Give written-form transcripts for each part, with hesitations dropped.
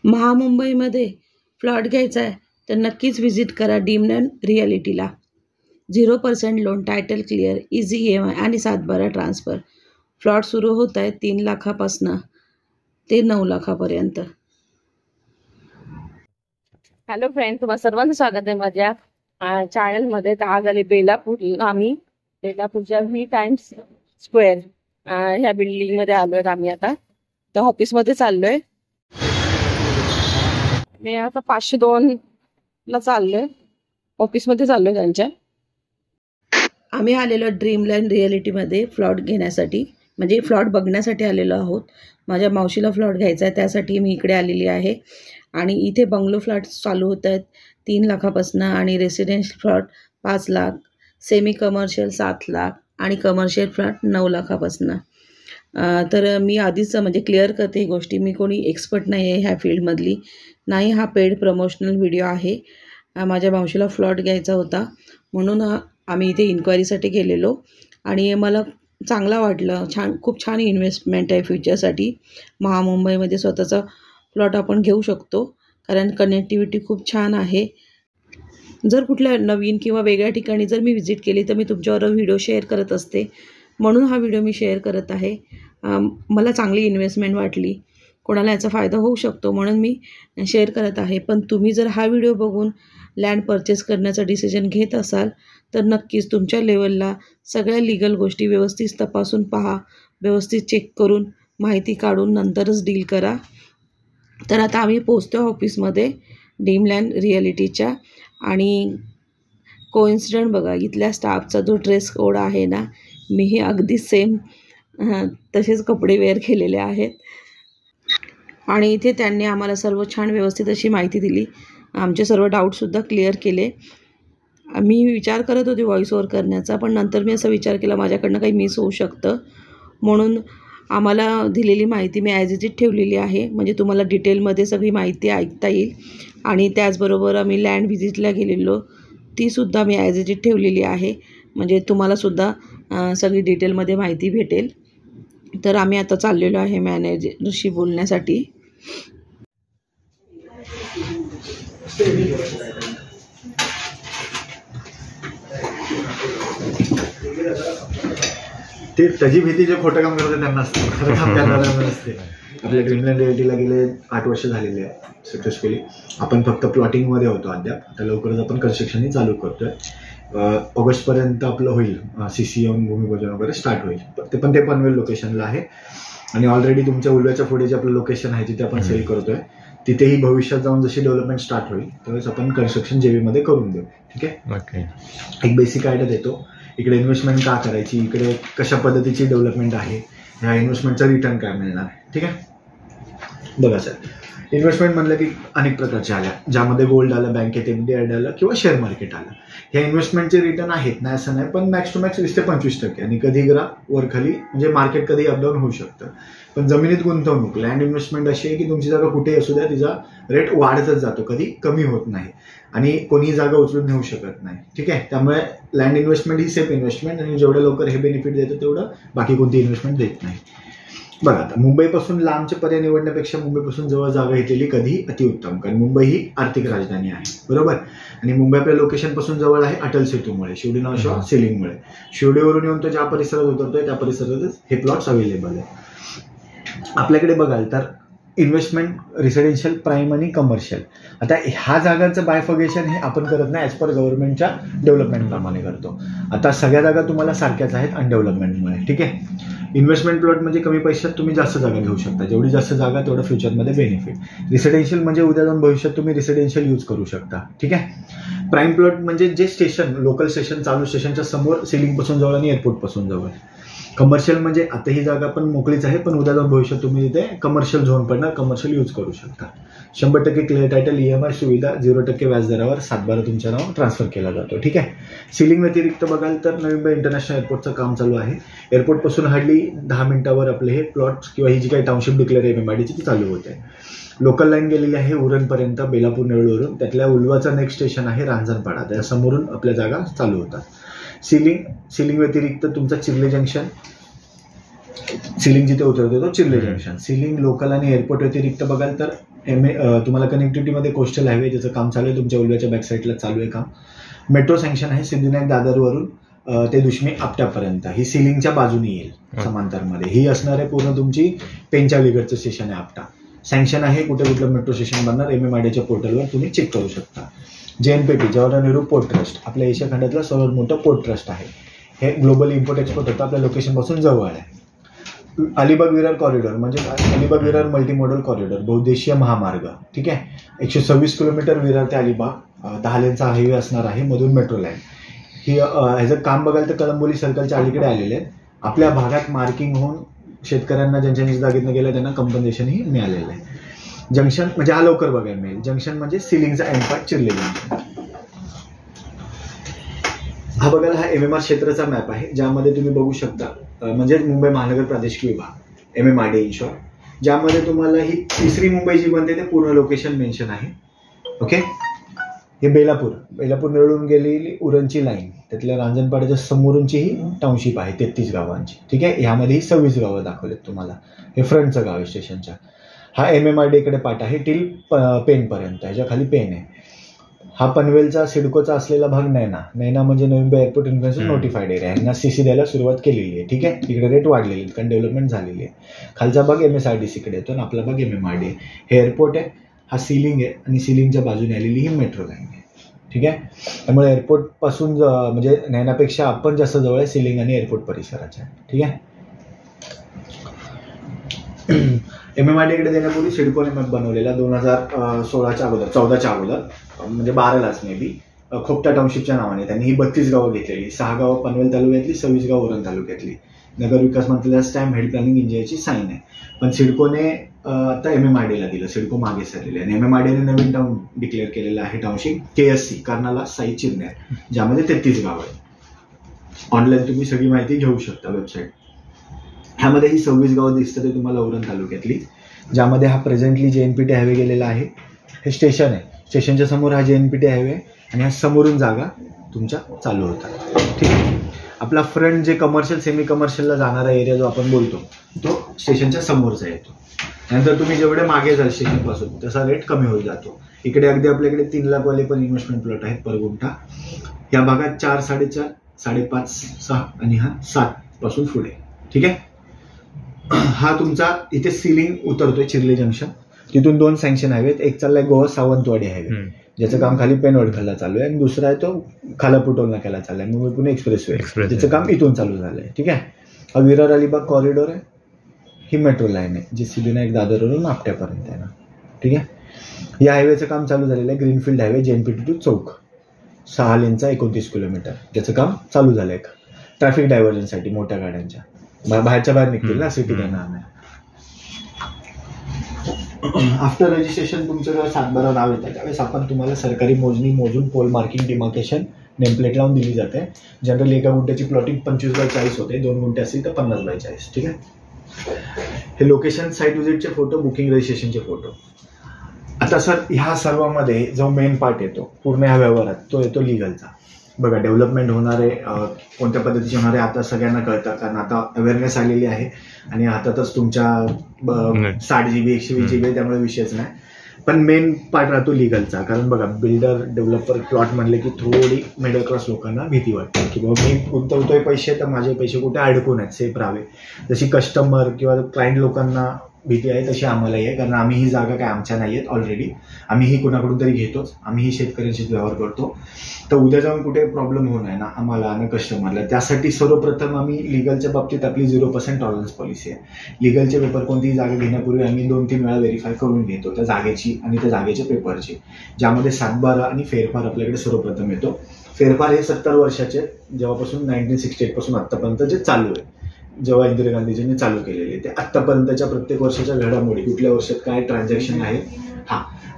महामुंबईमध्ये flat घ्यायचा आहे तर नक्कीच व्हिजिट करा ड्रीमलँड रिॲलिटीला. 0% loan, title clear, easy EMI आणि 7/12 ट्रान्सफर. फ्लॅट सुरू होत आहे 3 लाखापासून ते 9 लाखापर्यंत. हॅलो फ्रेंड्स, तुम्हा सर्वांचं स्वागत आहे माझ्या चॅनलमध्ये. तर आज आले बेलापूरला. आम्ही बेलापूरच्या V टाइम्स स्क्वेअर ह्या बिल्डिंगमध्ये आलोय. आम्ही आता तर ऑफिसमध्ये चाललोय. मी आता 502 ला चाललोय, ऑफिसमध्ये चाललोय त्यांच्या. आम्ही आलेलो ड्रीमलँड रिॲलिटीमध्ये फ्लॅट घेण्यासाठी, म्हणजे फ्लॅट बघण्यासाठी आलेलो आहोत. माझ्या मावशीला फ्लॅट घ्यायचा आहे, त्यासाठी मी इकडे आलेली आहे. आणि इथे बंगलो फ्लॅट चालू होत आहेत 3 लाखापासून आणि residential flat 5 lakh, semi commercial 7 lakh आणि कमर्शियल फ्लॅट 9 लाखापासून. तर मी आधीच म्हणजे क्लिअर करते ही गोष्टी, मी कोणी एक्सपर्ट नाही आहे ह्या फील्डमधली नाही. हा पेड प्रमोशनल व्हिडिओ आहे. माझ्या मावशीला फ्लॅट घ्यायचा होता म्हणून आम्ही इथे इन्क्वायरीसाठी गेलेलो आणि मला चांगला वाटलं. खूप छान इन्व्हेस्टमेंट आहे फ्युचरसाठी. महामुंबईमध्ये स्वतःचा प्लॉट आपण घेऊ शकतो कारण कनेक्टिव्हिटी खूप छान आहे. जर कुठल्या नवीन किंवा वेगळ्या ठिकाणी जर मी व्हिजिट केली तर मी तुमच्याबरोबर व्हिडिओ शेअर करत असते, म्हणून हा व्हिडिओ मी शेअर करत आहे. मला चांगली इन्व्हेस्टमेंट वाटली, कोणाला याचा फायदा होऊ शकतो म्हणून मी शेअर करत आहे. पण तुम्ही जर हा व्हिडिओ बघून लँड परचेस करण्याचा डिसिजन घेत असाल तर नक्कीच तुमच्या लेवलला सगळ्या लिगल गोष्टी व्यवस्थित तपासून पहा, व्यवस्थित चेक करून माहिती काढून नंतरच डील करा. तर आता आम्ही पोहोचतो ऑफिसमध्ये ड्रीमलँड रिॲलिटीच्या. आणि कोइन्सिडंट बघा, इथल्या स्टाफचा जो ड्रेस कोड आहे ना, मीही अगदी सेम तसेच कपडे वेअर केलेले आहेत. आणि इथे त्यांनी आम्हाला सर्व छान व्यवस्थित अशी माहिती दिली, आमचे सर्व डाऊटसुद्धा क्लिअर केले. मी विचार करत होते व्हॉईस ओव्हर करण्याचा, पण नंतर मी असा विचार केला माझ्याकडनं काही मिस होऊ शकतं, म्हणून आम्हाला दिलेली माहिती मी ॲज इट इज ठेवलेली आहे, म्हणजे तुम्हाला डिटेलमध्ये सगळी माहिती ऐकता येईल. आणि त्याचबरोबर आम्ही लँड व्हिजिटला गेलेलो, तीसुद्धा मी ॲज इट इज ठेवलेली आहे, म्हणजे तुम्हालासुद्धा सगळी डिटेलमध्ये माहिती भेटेल. तर आम्ही आता चाललेलो आहे मॅनेजरशी बोलण्यासाठी. ते त्याची भीती जे खोटं काम करते त्यांना असते, खरं काम त्यांना नसते. आपल्या ड्रीमलँड रिॲलिटीला गेले 8 वर्ष झालेले आहे सक्सेसफुली. आपण फक्त प्लॉटिंगमध्ये होतो अद्याप, आता लवकरच आपण कन्स्ट्रक्शनही चालू करतोय. ऑगस्टपर्यंत आपलं होईल, CC येऊन भूमिपूजन वगैरे स्टार्ट होईल. ते पनवेल लोकेशनला आहे. आणि ऑलरेडी तुमच्या उलव्याच्या पुढे जे आपलं लोकेशन आहे जिथे आपण सेल करतोय तिथेही भविष्यात जाऊन जशी डेव्हलपमेंट स्टार्ट होईल त्यावेळेस आपण कन्स्ट्रक्शन JV करून देऊ. ठीक आहे. एक बेसिक आयडिया देतो, इकडे इन्व्हेस्टमेंट का करायची, इकडे कशा पद्धतीची डेव्हलपमेंट आहे, ह्या इन्व्हेस्टमेंटचा रिटर्न काय मिळणार. ठीक आहे. बघा सर, इन्व्हेस्टमेंट म्हणलं की अनेक प्रकारच्या आल्या, ज्यामध्ये गोल्ड आलं, बँकेत FD आलं किंवा शेअर मार्केट आलं. ह्या इन्व्हेस्टमेंटचे रिटर्न आहेत नाही असं नाही, पण मॅक्स टू मॅक्स 20 ते 25% आणि कधी वर खाली, म्हणजे मार्केट कधी अपडाऊन होऊ शकतं. पण जमिनीत गुंतवणूक, लँड इन्व्हेस्टमेंट अशी आहे की तुमची जागा कुठेही असू द्या तिचा रेट वाढतच जातो, कधी कमी होत नाही आणि कोणीही जागा उचलून नेऊ शकत नाही. ठीक आहे. त्यामुळे लँड इन्व्हेस्टमेंट ही सेफ इन्व्हेस्टमेंट आणि जेवढ्या लवकर हे बेनिफिट देतं तेवढं बाकी कोणती इन्व्हेस्टमेंट देत नाही. बघा, आता मुंबईपासून लांबचे पर्याय निवडण्यापेक्षा मुंबईपासून जवळ जागा घेतलेली कधीही अतिउत्तम, कारण मुंबई ही आर्थिक राजधानी आहे, बरोबर. आणि मुंबई आपल्या लोकेशनपासून जवळ आहे अटल सेतूमुळे, शिवडी नौशा सिलिंगमुळे. शिवडीवरून येऊन तो ज्या परिसरात उतरतोय त्या परिसरातच हे प्लॉट्स अवेलेबल आहे. आपल्याकडे बघाल तर इन्व्हेस्टमेंट, रेसिडेन्शियल, प्राईम आणि कमर्शियल. आता ह्या जागांचं बायफर्गेशन हे आपण करत नाही, ॲज पर गव्हर्नमेंटच्या डेव्हलपमेंटप्रमाणे करतो. आता सगळ्या जागा तुम्हाला सारख्याच आहेत अनडेव्हलपमेंटमुळे. ठीक आहे. इन्व्हेस्टमेंट प्लॉट म्हणजे कमी पैशात तुम्ही जास्त जागा घेऊ शकता, जेवढी जास्त जागा तेवढं फ्युचरमध्ये बेनिफिट. रेसिडेन्शियल म्हणजे उद्या जाऊन भविष्यात तुम्ही रेसिडेन्शियल यूज करू शकता. ठीक आहे. प्राईम प्लॉट म्हणजे जे स्टेशन, लोकल स्टेशन, चालू स्टेशनच्या समोर, सिलिंगपासून जवळ आणि एअरपोर्टपासून जवळ. कमर्शियल म्हणजे आता ही जागा पण मोकळीच आहे, पण उद्या जाऊन भविष्यात तुम्ही तिथे कमर्शियल झोन पडणार, कमर्शियल यूज करू शकता. 100% क्लिअर टायटल, EMI सुविधा, 0% व्याजदरावर 7/12 तुमच्या नावावर ट्रान्सफर केला जातो. ठीक आहे. सिलिंग व्यतिरिक्त बघाल तर नवी मुंबई इंटरनॅशनल एअरपोर्टचं काम चालू आहे. एअरपोर्टपासून हार्डली 10 मिनिटावर आपले हे प्लॉट्स किंवा ही जी काही टाउनशिप डिक्लेअर MMIDची ती चालू होते. लोकल लाईन गेलेली आहे उरणपर्यंत, बेलापूर नेरूळवरून. त्यातल्या उल्वाचं नेक्स्ट स्टेशन आहे रांजणपाडा, त्या समोरून आपल्या जागा चालू होतात. सिलिंग व्यतिरिक्त तुमचा चिर्ले जंक्शन, सिलिंग जिथे उतरतो तो चिर्ले जंक्शन. सिलिंग लोकल आणि एअरपोर्ट व्यतिरिक्त बघाल तर तुम्हाला कनेक्टिव्हिटीमध्ये कोस्टल हायवे ज्याचं काम चालू आहे, तुमच्या उलव्याच्या बॅक साईडला चालू आहे काम. मेट्रो सँक्शन आहे सिद्धिविनायक दादरवरून ते दुष्मी आपट्यापर्यंत. ही सिलिंगच्या बाजूने येईल समांतरमध्ये. ही असणार आहे पूर्ण तुमची पेंचावलीगडचं स्टेशन आहे आपटा. सँक्शन आहे कुठे कुठलं मेट्रो स्टेशन बनणार MMRDAच्या पोर्टलवर तुम्ही चेक करू शकता. JNPT Jawaharlal Nehru port trust आपल्या एशिया खंडातलं सर्वात मोठं पोर्ट ट्रस्ट आहे. हे ग्लोबल इम्पोर्ट एक्सपोर्ट होतं, आपल्या लोकेशनपासून जवळ आहे. अलिबाग विरार कॉरिडॉर म्हणजे अलिबाग विरार मल्टीमोडल कॉरिडॉर, बहुउद्देशीय महामार्ग. ठीक आहे, 126 किलोमीटर विरार ते अलिबाग 10 लेनचा हायवे असणार आहे, मधून मेट्रो लाईन. ही ह्याचं काम बघायला तर कळंबोली सर्कलच्या अलीकडे आलेले आहेत. आपल्या भागात मार्किंग होऊन शेतकऱ्यांना ज्यांच्या निज जागेतनं गेलं त्यांना कंपन्सेशनही मिळालेलं आहे. जंक्शन म्हणजे हा लवकर बघायला मिळेल. जंक्शन म्हणजे सिलिंगचा एंड पार्ट चिर्ले जंक्शन. हा बघायला हा MMR क्षेत्राचा मॅप आहे, ज्यामध्ये तुम्ही बघू शकता म्हणजे मुंबई महानगर प्रादेशिक विभाग MMRDA इन शॉर्ट, ज्यामध्ये तुम्हाला ही तिसरी मुंबई जी बनते ते पूर्ण लोकेशन मेन्शन आहे. ओके, हे बेलापूर मिळून गेलेली उरणची लाईन, त्यातल्या रांजणपाड्याच्या समोरूनची ही टाउनशिप आहे 33 गावांची. ठीक आहे, ह्यामध्ये ही 26 गावं दाखवलेत तुम्हाला. हे फ्रंटचं गाव आहे स्टेशनच्या. हा MMRDA कडे पाठ आहे टिल पेनपर्यंत, ह्याच्या खाली पेन आहे. हा पनवेलचा सिडकोचा असलेला भाग नैना म्हणजे Navi Mumbai airport infrastructure notified area आहे. यांना CC द्यायला सुरुवात केलेली आहे. ठीक आहे, इकडे रेट वाढलेले आहेत कारण डेव्हलपमेंट झालेली आहे. खालचा भाग MSRDC कडे येतो आणि आपला भाग MMRDA. हे एअरपोर्ट आहे, हा सिलिंग आहे आणि सिलिंगच्या बाजूने आलेली ही मेट्रो लाईन आहे. ठीक आहे, त्यामुळे एअरपोर्ट पासून म्हणजे नैनापेक्षा आपण जास्त जवळ आहे सिलिंग आणि एअरपोर्ट परिसराच्या. ठीक आहे, MMRDA कडे देण्यापूर्वी सिडकोने मॅप बनवलेला 2016च्या अगोदर 14च्या अगोदर म्हणजे 12लाच मे बी खोपटा टाउनशिपच्या नावाने. त्यांनी ही 32 गावं घेतलेली. 6 गावं पनवेल तालुक्यातली, 26 गावं उरण तालुक्यातली. नगर विकास मंत्र्याला स्टॅम्प हेड प्लॅनिंग इंजिनियरची साईन आहे. पण सिडकोने आता MMRDAला दिलं. सिडको मागे सरलेले आणि MMRDAने नवीन टाउन डिक्लेअर केलेलं आहे टाउनशिप KSC कर्नाला साई चिरनेर, ज्यामध्ये 33 गावं आहेत. ऑनलाईन तुम्ही सगळी माहिती घेऊ शकता वेबसाईट. ह्यामध्ये ही 26 गावं दिसतं ते तुम्हाला उरण तालुक्यातली, ज्यामध्ये हा प्रेझेंटली JNPT हायवे गेलेला आहे. हे स्टेशन आहे, स्टेशनच्या समोर हा JNPT हायवे आणि ह्या समोरून जागा तुमच्या चालू होतात. ठीक आहे, आपला फ्रंट जे कमर्शियल सेमी कमर्शियलला जाणारा एरिया जो आपण बोलतो तो स्टेशनच्या समोरचा येतो. त्यानंतर तुम्ही जेवढे मागे जाल स्टेशनपासून तसा रेट कमी होत जातो. इकडे अगदी आपल्याकडे 3 लाखवाले पण इन्व्हेस्टमेंट प्लॉट आहेत पर गुंठा. या भागात 4, 4.5, 5.5, 6 आणि हा 7 पासून पुढे. ठीक आहे, हा तुमचा इथे सिलिंग उतरतोय चिर्ले जंक्शन. तिथून 2 सँक्शन हायवे, एक चाललाय गोवा सावंतवाडी हायवे, ज्याचं काम खाली पेनवडखलला चालू आहे, आणि दुसरा आहे तो खालापूर टोल नाक्याला चाललाय, मुंबई पुणे एक्सप्रेसवे, त्याचं काम इथून चालू झालंय. ठीक आहे, हा विरार अलिबाग कॉरिडॉर आहे. ही मेट्रो लाईन आहे जी सिद्धिविनायक दादरवरून आपट्यापर्यंत आहे ना. ठीक आहे, या हायवेचं काम चालू झालेलं आहे. Greenfield highway JNPT to Chowk 6 लेनचा 29 किलोमीटर, त्याचं काम चालू झालंय ट्रॅफिक डायव्हर्जनसाठी. मोठ्या गाड्यांच्या बाहेरच्या बाहेर निघतील ना, सिटी देणार नाही. आफ्टर रजिस्ट्रेशन तुमचं जेव्हा 7/12 नाव येतं त्यावेळेस आपण तुम्हाला सरकारी मोजणी मोजून पोल मार्किंग डिमार्केशन नेमप्लेट लावून दिली जाते. जनरली एका गुंठ्याची प्लॉटिंग 25/40 होते, 2 गुंठे असतील तर 50/40. ठीक आहे, हे लोकेशन, साईट व्हिजिटचे फोटो, बुकिंग रजिस्ट्रेशनचे फोटो. आता सर ह्या सर्वांमध्ये जो मेन पार्ट येतो पूर्ण ह्या व्यवहारात तो येतो लिगलचा. बघा, डेव्हलपमेंट होणारे कोणत्या पद्धतीचे होणारे आता सगळ्यांना कळतं, कारण आता अवेअरनेस आलेली आहे आणि हातातच तुमच्या 60 GB 120 GB, त्यामुळे विषयच नाही. पण मेन पार्ट राहतो लिगलचा. कारण बघा, बिल्डर डेव्हलपर प्लॉट म्हणले की थोडी मिडल क्लास लोकांना भीती वाटते की बाबा मी गुंतवतोय पैसे तर माझे पैसे कुठे अडकून आहेत, सेफ राहावे. जशी कस्टमर किंवा क्लायंट लोकांना भीती आहे तशी आम्हालाही आहे, कारण आम्ही ही जागा काय आमच्या नाही आहेत ऑलरेडी. आम्ही ही कुणाकडून तरी घेतोच, आम्ही ही शेतकऱ्यांशी व्यवहार करतो. तर उद्या जाऊन कुठे प्रॉब्लेम होऊ नये ना आम्हाला ना कस्टमरला. त्यासाठी सर्वप्रथम आम्ही लिगलच्या बाबतीत आपली 0% टॉलरन्स पॉलिसी आहे. लिगलचे पेपर कोणतीही जागा घेण्यापूर्वी आम्ही 2-3 वेळा व्हेरीफाय करून घेतो त्या जागेची आणि त्या जागेच्या पेपरची, ज्यामध्ये 7/12 आणि फेरफार आपल्याकडे सर्वप्रथम येतो. फेरफार हे 70 वर्षाचे जेव्हापासून 1968 पासून आतापर्यंत जे चालू आहे, जेव्हा इंदिरा गांधीजींनी चालू केलेले, ते आतापर्यंतच्या प्रत्येक वर्षाच्या घडामोडी, कुठल्या वर्षात काय ट्रान्झॅक्शन आहे,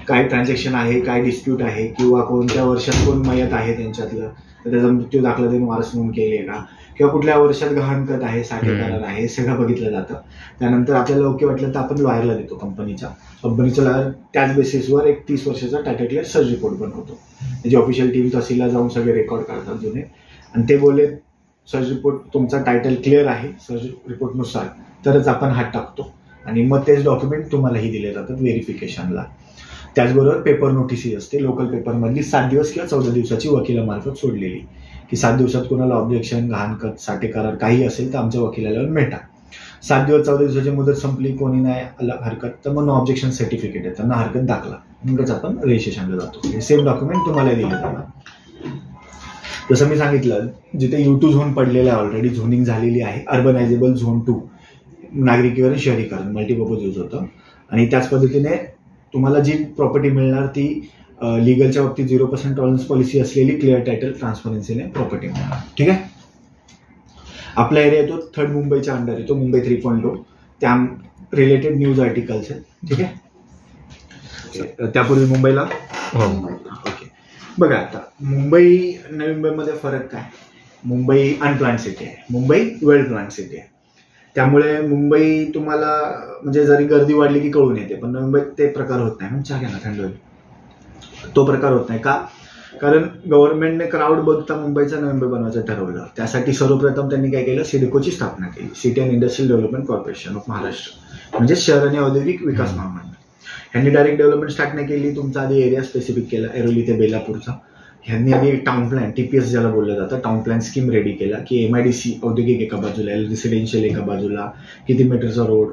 काय ट्रान्झॅक्शन आहे, काय डिस्प्यूट आहे, किंवा कोणत्या वर्षात कोण मयत आहे त्यांच्यातलं, तर त्याचा मृत्यू दाखला देऊन वारस नोंद केली आहे का, किंवा कुठल्या वर्षात गहाणखत आहे, साठे करार आहे, हे सगळं बघितलं जातं. त्यानंतर आपल्याला ओके वाटलं तर आपण लॉयरला देतो. कंपनीचा लॉयर त्याच बेसिसवर एक 30 वर्षाचा टाटा क्लिअर सर्च रिपोर्ट बनवतो. त्याची ऑफिशियल टीम तहसीलला जाऊन सगळे रेकॉर्ड काढतात जुने, आणि ते बोलले सर्च रिपोर्ट तुमचा टायटल क्लिअर आहे सर्च रिपोर्टनुसार तरच आपण हात टाकतो आणि मग तेच डॉक्युमेंट तुम्हालाही दिले जातात व्हेरिफिकेशनला. त्याचबरोबर पेपर नोटीस असते लोकल पेपरमधली 7 दिवस किंवा 14 दिवसाची वकिलामार्फत सोडलेली की 7 दिवसात कोणाला ऑब्जेक्शन घाणखत साठे करार काही असेल तर आमच्या वकिलाला भेटा. 7 दिवस 14 दिवसाची मुदत संपली कोणी नाही हरकत तर मग नो ऑब्जेक्शन सर्टिफिकेट आहे त्यांना हरकत दाखला मगच आपण रजिस्ट्रेशनला जातो. हे सेम डॉक्युमेंट तुम्हाला दिलं जाणार. जसं मी सांगितलं जिथे U2 झोन पडलेला आहे ऑलरेडी झोनिंग झालेली आहे अर्बनायझेबल झोन 2 नागरिकीकरण शहरीकरण मल्टीपर्पज यूज होतं आणि त्याच पद्धतीने तुम्हाला जी प्रॉपर्टी मिळणार ती लिगलच्या बाबतीत 0% टॉलरन्स पॉलिसी असलेली क्लिअर टायटल ट्रान्सपरन्सीने प्रॉपर्टी मिळणार. ठीक आहे. आपला एरिया येतो 3rd मुंबईच्या अंडर येतो मुंबई 3.0 त्या रिलेटेड न्यूज आर्टिकल्स आहेत. ठीक आहे. त्यापूर्वी मुंबईला ओके बघा आता मुंबई नवी मुंबईमध्ये फरक काय. मुंबई अनप्लॅन्ड सिटी आहे मुंबई वेल प्लॅन्ड सिटी आहे त्यामुळे मुंबई तुम्हाला म्हणजे जरी गर्दी वाढली की कळून येते पण नवी मुंबईत ते प्रकार होत नाही. चहा घ्या ना थंड होईल. तो प्रकार होत नाही का कारण गव्हर्नमेंटने क्राऊड बघता मुंबईचा नवी मुंबई बनवायचं ठरवलं. त्यासाठी सर्वप्रथम त्यांनी काय केलं सिडकोची स्थापना केली city and industrial development corporation of Maharashtra म्हणजे शहर आणि औद्योगिक विकास महामंडळ. ह्यांनी डायरेक्ट डेव्हलपमेंट स्टार्ट नाही केली. तुमचा आधी एरिया स्पेसिफिक केला ऐरोली ते बेलापूरचा. ह्यांनी आधी टाउन प्लॅन TPS ज्याला बोललं जातं टाउन प्लॅन स्कीम रेडी केला की MIDC औद्योगिक एका बाजूला येईल रेसिडेन्शियल एका बाजूला किती मीटरचा रोड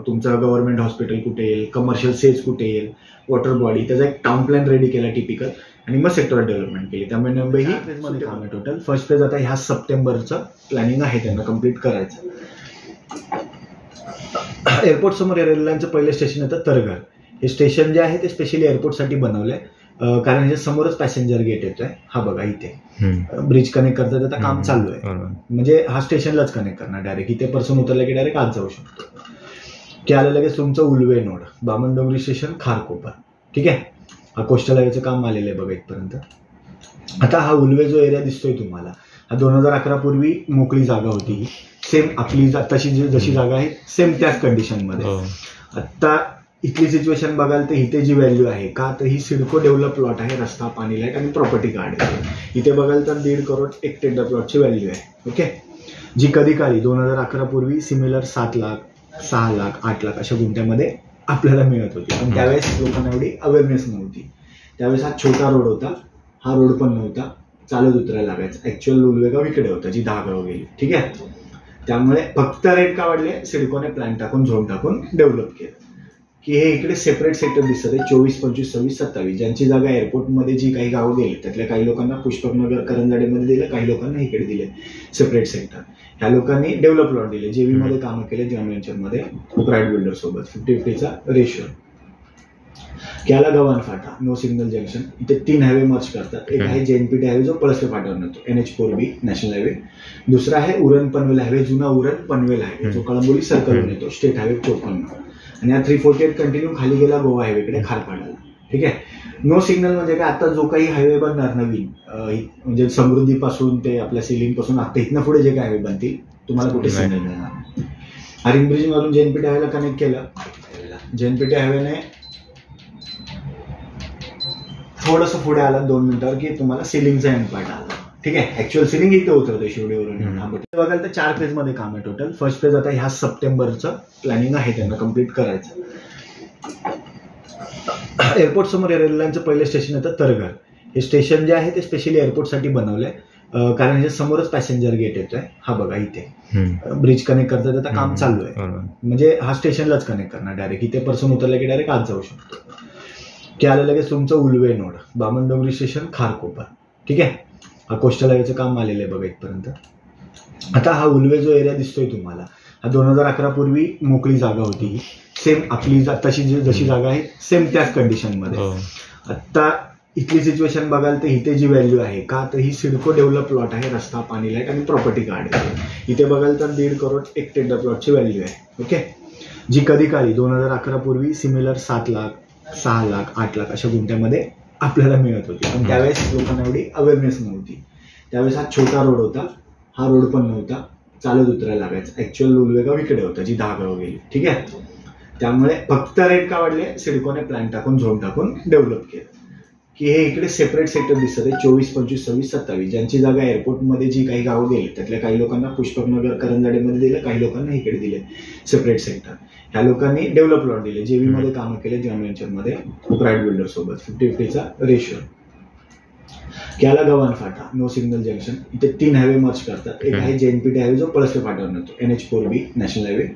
तुमचा गव्हर्नमेंट हॉस्पिटल कुठे येईल कमर्शियल सेल्स कुठे येईल वॉटर बॉडी त्याचा एक टाउन प्लॅन रेडी केला टिपिकल आणि मग सेक्टरल डेव्हलपमेंट केली. त्यामुळे मुंबई ही फेजमध्ये काम आहे टोटल. फर्स्ट फेज आता ह्या सप्टेंबरचं प्लॅनिंग आहे त्यांना कम्प्लीट करायचं. एअरपोर्ट समोर एअरलाईनचं पहिलं स्टेशन येतं तरघर. हे स्टेशन जे आहे ते स्पेशली एअरपोर्टसाठी बनवलंय कारण ह्याच्या समोरच पॅसेंजर गेट येतोय. हा बघा इथे ब्रिज कनेक्ट करतात आता काम चालू आहे म्हणजे हा स्टेशनलाच कनेक्ट करणार डायरेक्ट इथे पर्सन उतरला की डायरेक्ट आत जाऊ शकतो. की आलं लगेच तुमचं उल्वे नोड बामणडोंगरी स्टेशन खारकोपर. ठीक आहे. हा कोस्टल हायवेचं काम आलेलं आहे बघा इथपर्यंत. आता हा उल्वे जो एरिया दिसतोय तुम्हाला हा 2011 पूर्वी मोकळी जागा होती सेम आपली तशी जशी जागा आहे सेम त्याच कंडिशनमध्ये. आता इथली सिच्युएशन बघाल तर इथे जी व्हॅल्यू आहे का तर ही सिडको डेव्हलप प्लॉट आहे रस्ता पाणी लाईट आणि प्रॉपर्टी कार्ड आहे. इथे बघाल तर 1.5 करोड एक टेंडर प्लॉटची व्हॅल्यू आहे. ओके जी कधी काळी 2011 पूर्वी सिमिलर 7 लाख 6 लाख 8 लाख अशा गुंठ्यामध्ये आपल्याला मिळत होती पण त्यावेळेस लोकांना एवढी अवेअरनेस नव्हती. त्यावेळेस हा छोटा रोड होता हा रोड पण नव्हता चालत उतरायला लागायचं. ऍक्च्युअल उल्वेगाव इकडे होता जी 10 गाव गेली. ठीक आहे. त्यामुळे फक्त रेट का वाढले सिडकोने प्लॅन टाकून झोन टाकून डेव्हलप केलं की हे इकडे सेपरेट सेक्टर दिसत आहे 24, 25, 26, 27 ज्यांची जागा एअरपोर्टमध्ये जी काही गावं गेली त्यातल्या काही लोकांना पुष्पकनगर करंजाडेमध्ये दिलं काही लोकांना इकडे दिले सेपरेट सेक्टर. ह्या लोकांनी डेव्हलप प्लॉट दिले JV मध्ये कामं केले जॉईंट व्हेंचरमध्ये प्रायव्हेट बिल्डर सोबत 50-50चा रेशिओ. याला गव्हाण फाटा नो सिग्नल जंक्शन इथे 3 हायवे मर्ज करतात. एक आहे JNPT हायवे जो पळसपे फाट्यावर येतो NH4B नॅशनल हायवे. दुसरा आहे उरण पनवेल हायवे जुना उरण पनवेल हायवे जो कळंबोली सर्कलवर येतो स्टेट हायवे 54 आणि हा 348 कंटिन्यू खाली गेला गोवा हायवेकडे खारपाडाला. ठीक आहे. नो सिग्नल म्हणजे काय आता जो काही हायवे बनणार नवीन म्हणजे समृद्धीपासून ते आपल्या सिलिंग पासून आता इथनं पुढे जे काही हायवे बनतील तुम्हाला कुठे सिग्नल मिळणार. हरिंग ब्रिज मधून JNPT हायवेला कनेक्ट केलं. JNPT हायवेने थोडंसं पुढे आला 2 मिनिटावर की तुम्हाला सिलिंगचा एंड पार्ट आला. ठीक आहे. ऍक्च्युअल सिलिंग इथे उतरतोय शिवडेवरून. बघाल तर 4 फेज मध्ये काम आहे टोटल. फर्स्ट फेज आता ह्या सप्टेंबरचं प्लॅनिंग आहे त्यांना कम्प्लीट करायचं. एअरपोर्ट समोर एअरलाईनचं पहिलं स्टेशन येतं तरघर. हे स्टेशन जे आहे ते स्पेशली एअरपोर्टसाठी बनवलंय कारण ह्याच्या समोरच पॅसेंजर गेट येतोय. हा बघा इथे ब्रिज कनेक्ट करतात आता काम चालू आहे म्हणजे हा स्टेशनलाच कनेक्ट करणार डायरेक्ट इथे पर्सन उतरला की डायरेक्ट आत जाऊ शकतो. की आलं लगेच तुमचं उल्वे नोड बामणडोंगरी स्टेशन खारकोपर. ठीक आहे. हा कोस्टल हायवेचं काम आलेलं आहे बघा इथपर्यंत. आता हा उल्वे जो एरिया दिसतोय तुम्हाला हा 2011 पूर्वी मोकळी जागा होती सेम आपली तशी जशी जागा आहे सेम त्याच कंडिशनमध्ये. आता इथली सिच्युएशन बघाल तर इथे जी व्हॅल्यू आहे का तर ही सिडको डेव्हलप प्लॉट आहे रस्ता पाणी लाईट आणि प्रॉपर्टी कार्ड आहे. इथे बघाल तर 1.5 करोड एक टेंडर प्लॉटची व्हॅल्यू आहे. ओके जी कधी काळी 2011 पूर्वी सिमिलर 7 लाख 6 लाख 8 लाख अशा गुंठ्यामध्ये आपल्याला मिळत होती पण त्यावेळेस लोकांना एवढी अवेअरनेस नव्हती. त्यावेळेस हा छोटा रोड होता हा रोड पण नव्हता चालत उतरायला लागायचं. ऍक्च्युअल उल्वेगाव इकडे होता जी 10 गाव गेली. ठीक आहे. त्यामुळे फक्त रेट का वाढले सिडकोने प्लॅन टाकून झोन टाकून डेव्हलप केलं की हे इकडे सेपरेट सेक्टर दिसतात आहे 24, 25, 26, 27. ज्यांची जागा एअरपोर्टमध्ये जी काही गावं दिली त्यातल्या काही लोकांना पुष्पकनगर करंजाडेमध्ये दिलं, काही लोकांना इकडे दिले सेपरेट सेक्टर. ह्या लोकांनी डेव्हलप प्लॉट दिले, जेवी मध्ये कामं केले, जॉईंट व्हेंचरमध्ये प्रायव्हेट बिल्डर सोबत 50-50चा रेशिओ. याला गव्हाण फाटा, नो सिग्नल जंक्शन. इथे 3 हायवे मर्ज करतात. एक आहे JNPT हायवे जो पळसपे फाट्यावर येतो, NH4B नॅशनल हायवे.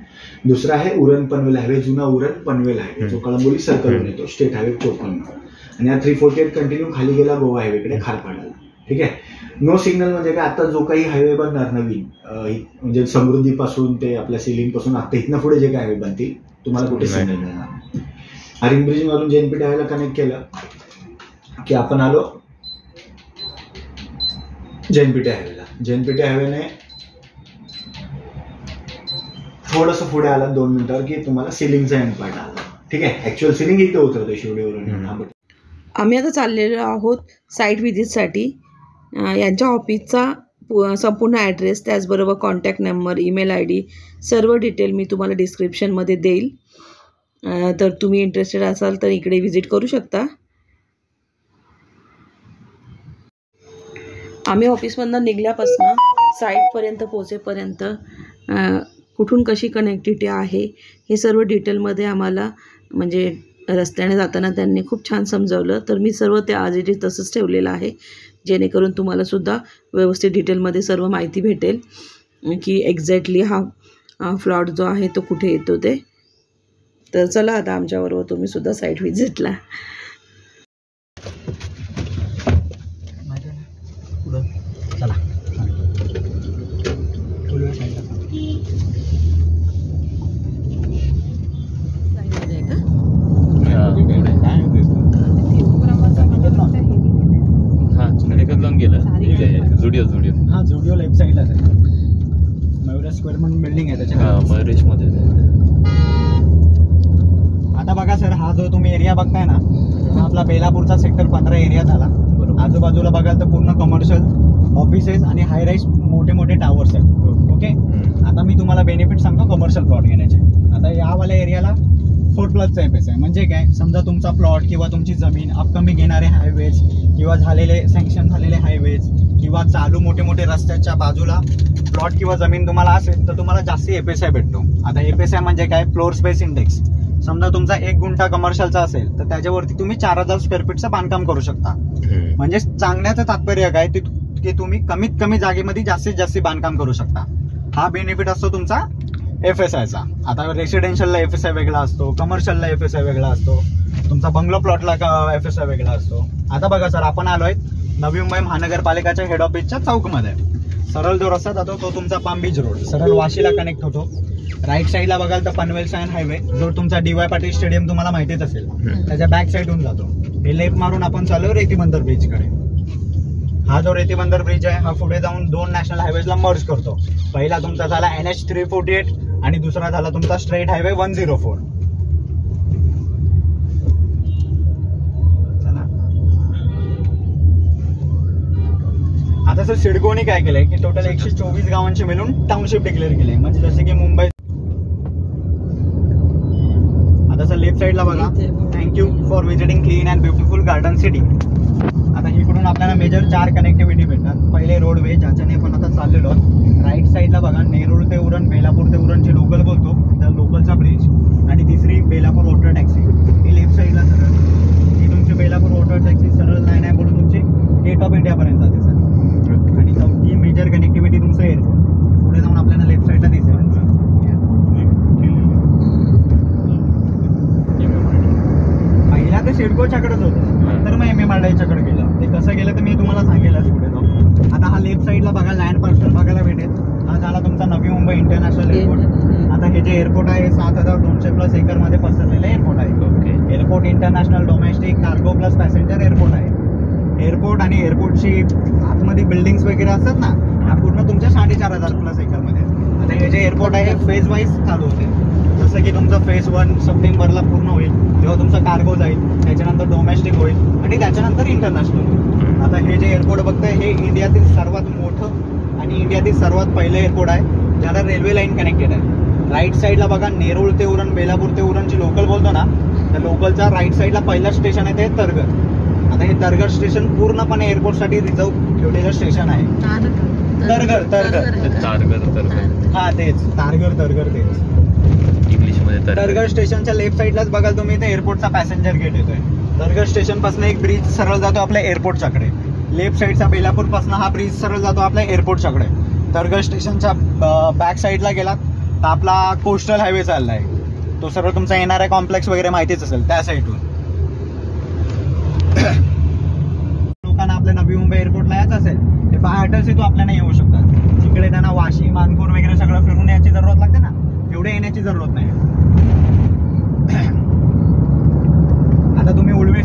दुसरा आहे उरण पनवेल हायवे, जुना उरण पनवेल हायवे जो कळंबोली सर्कलवर येतो, स्टेट हायवे 54. आणि हा 348 कंटिन्यू खाली गेला गोवा हायवेकडे खारपाडाला. ठीक आहे. नो सिग्नल म्हणजे काय, आता जो काही हायवे बनणार नवीन म्हणजे समृद्धीपासून ते आपल्या सिलिंग पासून आता इथनं पुढे जे काही हायवे बनतील तुम्हाला कुठे सिग्नल मिळणार. हरिण ब्रिज वरून JNPT हायवेला कनेक्ट केलं की आपण आलो JNPT हायवेला. JNPT हायवेने थोडंसं पुढे आला 2 मिनिटावर की तुम्हाला सिलिंगचा एंड पॉइंट आला. ठीक आहे. ऍक्च्युअल सिलिंग इथे उतरतोय शिवडीवरून. आम्ही आता चाललेलो आहोत साईट व्हिजिटसाठी. यांच्या ऑफिसचा संपूर्ण ॲड्रेस, त्याचबरोबर कॉन्टॅक्ट नंबर, ईमेल ID सर्व डिटेल मी तुम्हाला डिस्क्रिप्शनमध्ये देईल. तर तुम्ही इंटरेस्टेड असाल तर इकडे व्हिजिट करू शकता. आम्ही ऑफिसमधनं निघल्यापासून साईटपर्यंत पोहोचेपर्यंत कुठून कशी कनेक्टिव्हिटी आहे हे सर्व डिटेलमध्ये आम्हाला म्हणजे रस्त्याने जाताना त्यांनी खूप छान समजावलं. तर मी सर्व त्या आज इट इज तसंच ठेवलेलं आहे, जेणेकरून तुम्हालासुद्धा व्यवस्थित डिटेलमध्ये सर्व माहिती भेटेल की एक्झॅक्टली हा फ्लॉट जो आहे तो कुठे येतो ते. तर चला आता आमच्याबरोबर तुम्हीसुद्धा साईट व्हिजिटला. चला जुडिओ लेफ्ट साईडलाच आहे. मयुरेश स्क्वेअर म्हणून बिल्डिंग आहे त्याच्या मयुरेश मध्ये. आता बघा सर, हा जो तुम्ही एरिया बघताय ना, हा आपला बेलापूरचा सेक्टर 15 एरिया झाला. आजूबाजूला बघाल तर पूर्ण कमर्शियल ऑफिसेस आणि हाय राईज मोठे मोठे टावर्स आहेत. ओके. आता मी तुम्हाला बेनिफिट सांगतो कमर्शियल प्लॉट घेण्याचे. आता यावाल्या एरियाला 4+ FS आहे. म्हणजे काय, समजा तुमचा प्लॉट किंवा तुमची जमीन अपकमिंग येणारे हायवेज किंवा झालेले सँक्शन झालेले हायवेज किंवा चालू मोठे मोठे रस्त्याच्या बाजूला प्लॉट किंवा जमीन तुम्हाला असेल तर तुम्हाला जास्ती FSI भेटतो. आता FSI म्हणजे काय, फ्लोर स्पेस इंडेक्स. समजा तुमचा 1 गुंठा कमर्शियलचा असेल तर त्याच्यावरती तुम्ही 4000 स्क्वेअर फीटचं बांधकाम करू शकता. म्हणजे सांगण्याचं तात्पर्य काय की तुम्ही कमीत कमी जागेमध्ये जास्तीत जास्त बांधकाम करू शकता. हा बेनिफिट असतो तुमचा FSIचा. आता रेसिडेन्शियलला FSI वेगळा असतो, कमर्शियलला FSI वेगळा असतो, तुमचा बंगलो प्लॉटला FSI वेगळा असतो. आता बघा सर, आपण आलोय नवी मुंबई महानगरपालिकाच्या हेड ऑफिसच्या चौकमध्ये. सरळ जो रस्ता जातो तो तुमचा पाम बीच रोड सरळ वाशीला कनेक्ट होतो. राईट साईडला बघाल तर पनवेल सायन हायवे जो तुमचा DY पाटील स्टेडियम तुम्हाला माहितीच असेल त्याच्या बॅक साईडहून जातो. हे लेफ्ट मारून आपण चालू रेती बंदर ब्रिजकडे. हा जो रेती बंदर ब्रिज आहे हा पुढे जाऊन 2 नॅशनल हायवेजला मर्ज करतो. पहिला तुमचा झाला NH 348 आणि दुसरा झाला तुमचा स्ट्रेट हायवे 104. आता सर सिडकोने काय केलंय की टोटल 124 गावांची मिळून टाउनशिप डिक्लेअर केली. म्हणजे जसे की मुंबई. आता सर लेफ्ट साईडला बघा, thank you for visiting clean and beautiful garden city. आता इकडून आपल्याला मेजर 4 कनेक्टिव्हिटी भेटतात. पहिले रोडवे ज्याच्याने आपण आता चाललेलो आहोत. राईट साईडला बघा नेरूळ ते उरण, बेलापूर ते उरणची लोकल बोलतो त्या लोकलचा ब्रिज. आणि तिसरी बेलापूर वॉटर टॅक्सी. ही लेफ्ट साईडला सरळ ही तुमची बेलापूर वॉटर टॅक्सी सरळ लाईन आहे बोलून तुमची गेट ऑफ इंडियापर्यंत जाते सर. आणि चौथी मेजर कनेक्टिव्हिटी तुमचं एअरपोर्ट. पुढे जाऊन आपल्याला लेफ्ट साईडला दिसेल. पहिला ते सिडकोच्याकडेच होतं, नंतर मग MMRDAच्याकडे गेलं. ते कसं गेलं तर मी तुम्हाला सांगेलच पुढे जाऊन. आता हा लेफ्ट साईडला बघा लँड पार्सल बघायला भेटेल. हा झाला तुमचा नवी मुंबई इंटरनॅशनल एअरपोर्ट. आता हे जे एअरपोर्ट आहे 7200+ एकरमध्ये पसरलेलं एअरपोर्ट आहे. Airport international domestic cargo plus passenger airport आहे. एअरपोर्ट आणि एअरपोर्टची आतमध्ये बिल्डिंग्स वगैरे असतात ना, हा पूर्ण तुमच्या 4500+ एकरमध्ये. आता हे जे एअरपोर्ट आहे फेज वाईज चालू होते. जसं की तुमचं फेज 1 सप्टेंबरला पूर्ण होईल तेव्हा तुमचा कार्गो जाईल, त्याच्यानंतर डोमेस्टिक होईल आणि त्याच्यानंतर इंटरनॅशनल होईल. आता हे जे एअरपोर्ट बघताय हे इंडियातील सर्वात मोठं आणि इंडियातील सर्वात पहिलं एअरपोर्ट आहे ज्याला रेल्वे लाईन कनेक्टेड आहे. राईट साईडला बघा नेरूळ ते उरण, बेलापूर ते उरणची लोकल बोलतो ना, त्या लोकलचा राईट साईडला पहिलं स्टेशन आहे ते तरघर. आता आता हे तरघर स्टेशन पूर्णपणे एअरपोर्टसाठी रिझर्व ठेवलेलं स्टेशन आहे. तरघर हा तेच तरघर तेच इंग्लिश मध्ये तरघर स्टेशनच्या लेफ्ट साईडलाच बघाल तुम्ही ते एअरपोर्टचा पॅसेंजर गेट येतोय. तरघर स्टेशन पासून एक ब्रिज सरळ जातो आपल्या एअरपोर्टच्याकडे. लेफ्ट साईडचा बेलापूर पासून हा ब्रिज सरळ जातो आपल्या एअरपोर्टच्याकडे. तरघर स्टेशनच्या बॅक साईडला गेलात तर आपला कोस्टल हायवे चाललाय. तो सरळ तुमचा NRI कॉम्प्लेक्स वगैरे माहितीच असेल त्या साईडून. लोकांना आपल्या नवी मुंबई एअरपोर्टला यायचं असेल ते बाय अटल सेतू आपल्याला येऊ शकतात. जिकडे त्यांना वाशी मानपूर वगैरे सगळं फिरून यायची जरूरत लागते ना, एवढे येण्याची जरूरत नाही. आता तुम्ही उळवे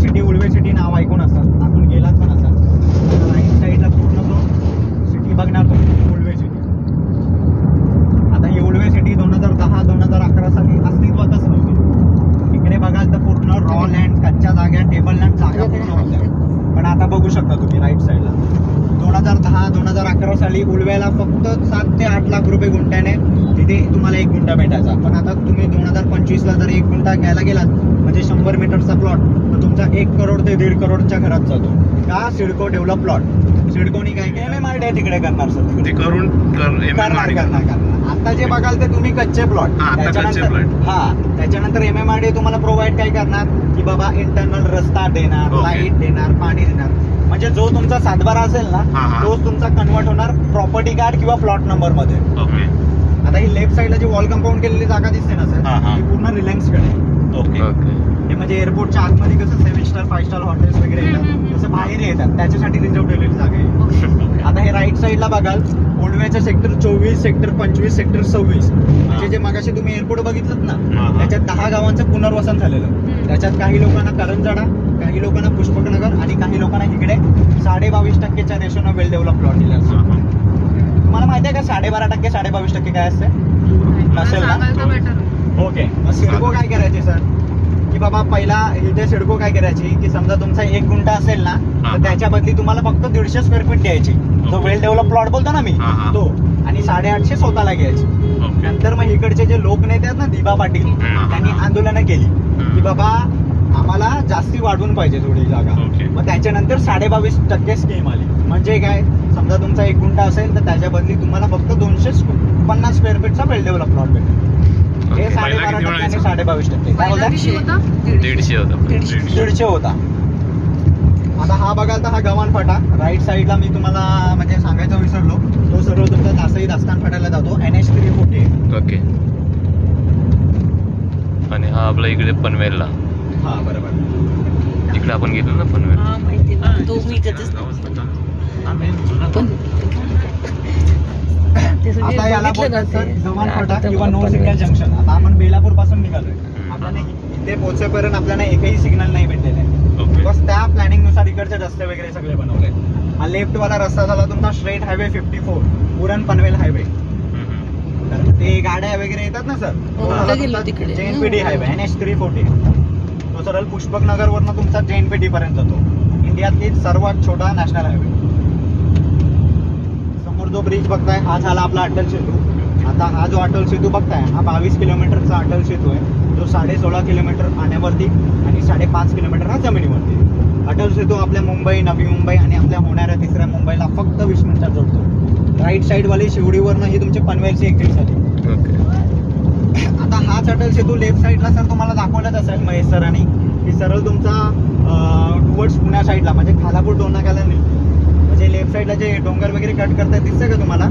सिटी नाव ऐकून असाल, आपण गेलात पण असाल. राईट साईडला पूर्ण तो सिटी बघणार तुम्ही उळवे सिटी. आता ही उळवे सिटी 2010-2011 साली अस्तित्वातच नव्हती. इकडे बघाल तर पूर्ण रॉ लँड, कच्च्या जागा, टेबल लँड जागा पूर्ण होत्या. पण आता बघू शकता तुम्ही राईट साईडला 2010-2011 साली उळव्याला फक्त 7 ते 8 लाख रुपये गुंठ्याने तिथे तुम्हाला 1 गुंठा भेटायचा. पण आता तुम्ही 2025ला जर 1 गुंठा घ्यायला गेलात म्हणजे 100 मीटरचा प्लॉट तर तुमचा 1 करोड ते 1.5 करोडच्या घरात जातो. का? CIDCO develop plot. सिडकोनी काय MMRDA तिकडे करणार सर, ते करून करणार. आता जे बघाल ते तुम्ही कच्चे प्लॉट. त्याच्यानंतर MMRDA तुम्हाला प्रोव्हाइड काय करणार की बाबा इंटरनल रस्ता देणार, लाईट देणार, पाणी देणार. म्हणजे जो तुमचा 7/12 असेल ना तोच तुमचा कन्वर्ट होणार प्रॉपर्टी कार्ड किंवा प्लॉट नंबर मध्ये. आता ही लेफ्ट साईडला जी वॉल कंपाऊंड केलेली जागा दिसते ना सर, ही पूर्ण रिलायन्स कडे. हे म्हणजे एअरपोर्टच्या आतमध्ये कसं 7 स्टार 5 स्टार हॉटेल्स वगैरे येतात तसं बाहेर येतात, त्याच्यासाठी रिझर्व ठेवलेली जागा आहे. आता हे राईट साईडला बघाल उळव्याचं सेक्टर 24, सेक्टर 25, सेक्टर 26 म्हणजे जे मगाशी तुम्ही एअरपोर्ट बघितलं ना त्याच्यात 10 गावांचं पुनर्वसन झालेलं. त्याच्यात काही लोकांना करंजाडा, काही लोकांना पुष्पकनगर आणि काही लोकांना इकडे 22.5%च्या रेशोनं वेल डेव्हलप प्लॉट दिला असतो. तुम्हाला माहिती आहे का 12.5% 22% काय असते? नसेल ना? ओके. मग सिडको काय करायचे सर की बाबा पहिला इथे सिडको काय करायची की समजा तुमचा 1 गुंठा असेल ना तर त्याच्या बदली तुम्हाला फक्त 150 स्क्वेअर फीट द्यायची. जो वेल डेव्हलप प्लॉट बोलतो ना मी तो, आणि 850 स्वतःला घ्यायची. नंतर मग इकडचे जे लोकनेते आहेत ना दिबा पाटील त्यांनी आंदोलनं केली की बाबा आम्हाला जास्ती वाढवून पाहिजे थोडी जागा. मग त्याच्यानंतर 22.5% स्कीम आली. म्हणजे काय, समजा तुमचा 1 गुंठा असेल तर त्याच्या बदली तुम्हाला फक्त 250 स्क्वेअर फीटचा वेल डेव्हलप प्लॉट भेटेल. हे 12.5% आणि 22%. काय बोलता? 150 होता. आता हा बघाल तर हा गव्हाण फाटा राईट साईडला मी तुम्हाला म्हणजे सांगायचं विसरलो, तो सर्व तुमचा दासई दास्तान फाट्याला जातो. NH 340. ओके. आणि हा आपला इकडे पनवेलला. हा बरोबर. इकडे आपण गेलो ना पनवेल. तो मी कधीच आता याला बोलतात गव्हाण फाटा किंवा नो सिग्नल जंक्शन. आता आपण बेलापूर पासून निघालोय. आपल्याला इथे पोहोचेपर्यंत आपल्याला एकही सिग्नल नाही भेटलेला आहे. बिकॉज त्या प्लॅनिंग नुसार इकडचे रस्ते वगैरे सगळे बनवले. हा लेफ्ट वाला रस्ता झाला तुमचा straight highway 54 Uran Panvel highway. तर ते गाड्या वगैरे येतात ना सर, JNPT हायवे NH 340. तो सरळ पुष्पकनगर वरनं तुमचा JNPT पर्यंत जातो. इंडियातली सर्वात छोटा नॅशनल हायवे. समोर जो ब्रिज बघताय हा झाला आपला अटल सेतू. आता हा जो अटल सेतू बघताय हा 22 किलोमीटरचा अटल सेतू आहे. जो 16.5 किलोमीटर पाण्यावरती आणि 5.5 किलोमीटर हा जमिनीवरती. अटल सेतू आपल्या मुंबई, नवी मुंबई आणि आपल्या होणाऱ्या 3ऱ्या मुंबईला फक्त 20 मिनिटात जोडतो. राईट साईडवाली शिवडीवरनं ही तुमची पनवेलची एक्झिट झाली. आता हाच अटल सेतू लेफ्ट साईडला सर तुम्हाला दाखवलंच असेल महेश सरांनी की सरळ तुमचा टुवर्ड्स पुण्या साईडला म्हणजे खालापूर डोंगरनाक्याला नाही, म्हणजे लेफ्ट साईडला जे डोंगर वगैरे कट करतायत दिसतंय का तुम्हाला,